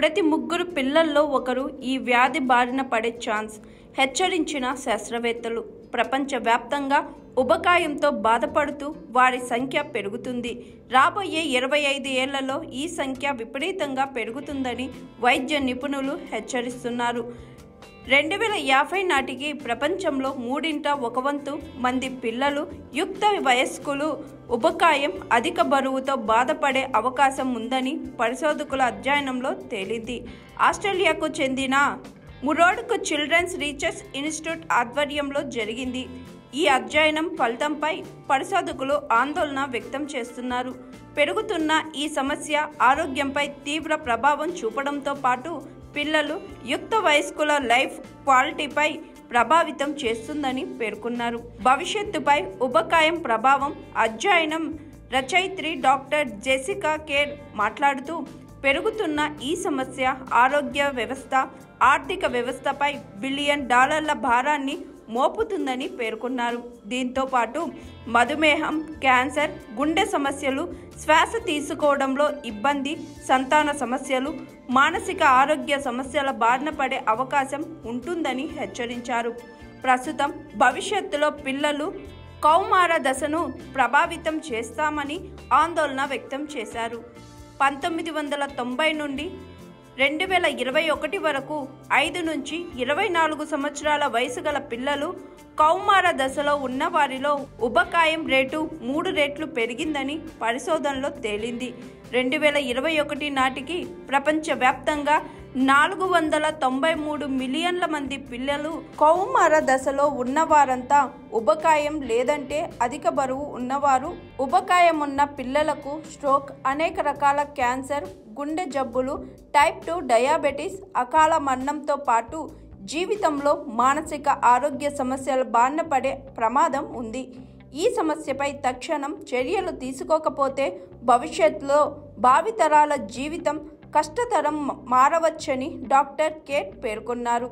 ప్రతి ముగ్గురు పిల్లల్లో ఒకరు ఈ వ్యాధి బారిన పడే ఛాన్స్ హెచ్చరించిన శాస్త్రవేత్తలు. ప్రపంచవ్యాప్తంగా ఉబకాయంతో బాధపడుతూ వారి సంఖ్య పెరుగుతుంది. రాబోయే 25 ఏళ్లలో ఈ సంఖ్య విపరీతంగా పెరుగుతుందని వైద్య నిపుణులు హెచ్చరిస్తున్నారు. 2050 నాటికి ప్రపంచంలో 1/3 మంది పిల్లలు, యుక్త వయస్కులు ఉబకాయం, అధిక బరువుతో బాధపడే అవకాశం ఉందని పరిశోధకుల అధ్యయనంలో తేలింది. ఆస్ట్రేలియాకు చెందిన మురోడ్క్ చిల్డ్రన్స్ రీసెర్చ్ ఇన్స్టిట్యూట్ ఆధ్వర్యంలో జరిగింది. ఈ అధ్యయనం ఫలితంపై పరిశోధకులు ఆందోళన వ్యక్తం చేస్తున్నారు. పెరుగుతున్న ఈ సమస్య ఆరోగ్యంపై తీవ్ర ప్రభావం చూపడంతో పాటు పిల్లలు, యుక్త వయస్కుల లైఫ్ క్వాలిటీపై ప్రభావితం చేస్తుందని పేర్కొన్నారు. భవిష్యత్తుపై ఉబకాయం ప్రభావం అధ్యయనం రచయిత్రి డాక్టర్ జెసికా కేర్ మాట్లాడుతూ, పెరుగుతున్న ఈ సమస్య ఆరోగ్య వ్యవస్థ, ఆర్థిక వ్యవస్థపై $1 బిలియన్ భారాన్ని మోపుతుందని పేర్కొన్నారు. దీంతో పాటు మధుమేహం, క్యాన్సర్, గుండె సమస్యలు, శ్వాస తీసుకోవడంలో ఇబ్బంది, సంతాన సమస్యలు, మానసిక ఆరోగ్య సమస్యల బారిన పడే అవకాశం ఉంటుందని హెచ్చరించారు. ప్రస్తుతం భవిష్యత్తులో పిల్లలు కౌమార దశను ప్రభావితం చేస్తామని ఆందోళన వ్యక్తం చేశారు. 1990 నుండి 2021 వరకు 5 నుంచి 24 సంవత్సరాల వయసు గల పిల్లలు, కౌమార దశలో ఉన్న వారిలో ఉబకాయం రేటు 3 రెట్లు పెరిగిందని పరిశోధనలో తేలింది. 2021 నాటికి ప్రపంచవ్యాప్తంగా 493 మిలియన్ల మంది పిల్లలు, కౌమార దశలో ఉన్నవారంతా ఉబకాయం లేదంటే అధిక బరువు ఉన్నవారు. ఉబకాయం ఉన్న పిల్లలకు స్ట్రోక్, అనేక రకాల క్యాన్సర్, గుండె జబ్బులు, టైప్ 2 డయాబెటీస్, అకాల మరణంతో పాటు జీవితంలో మానసిక ఆరోగ్య సమస్యల బారిన పడే ప్రమాదం ఉంది. ఈ సమస్యపై తక్షణం చర్యలు తీసుకోకపోతే భవిష్యత్తులో భావితరాల జీవితం కష్టతరం మారవచ్చని డాక్టర్ కేట్ పేర్కొన్నారు.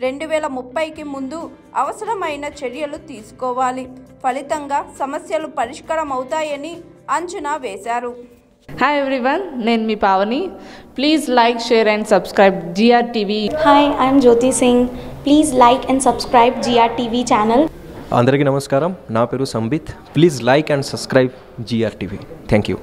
2030కి ముందు అవసరమైన చర్యలు తీసుకోవాలి. ఫలితంగా సమస్యలు పరిష్కారం అవుతాయని అంచనా వేశారు. Hi everyone, నేను మీ Pavani. Please like, share and subscribe GRTV. Hi, I'm Jyoti Singh. Please like and subscribe GRTV channel. అందరికీ నమస్కారం. నా పేరు Sambit. Please like and subscribe GRTV. Thank you.